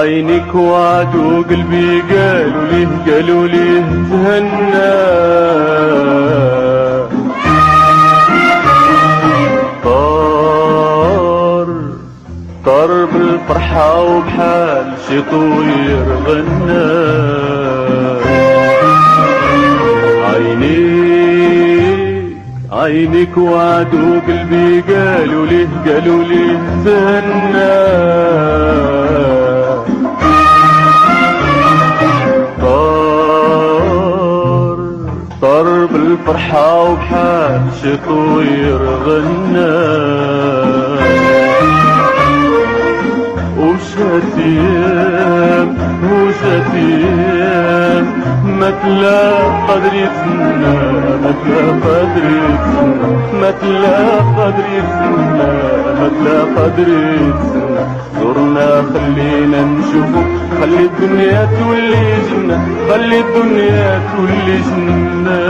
عينك وعدو قلبي قالوا ليه تهنى. طار بالفرحة وبحال شي طوير غنى. عينك وعدو قلبي قالوا ليه تهنى. طار بالفرحة وبحال شي طوير غنى. وشات ايام متلا قدري تسنى، متلا قدري تسنى. زرنا خلينا نشوفو، خلي الدنيا تولي جنة، خلي الدنيا تولي جنة.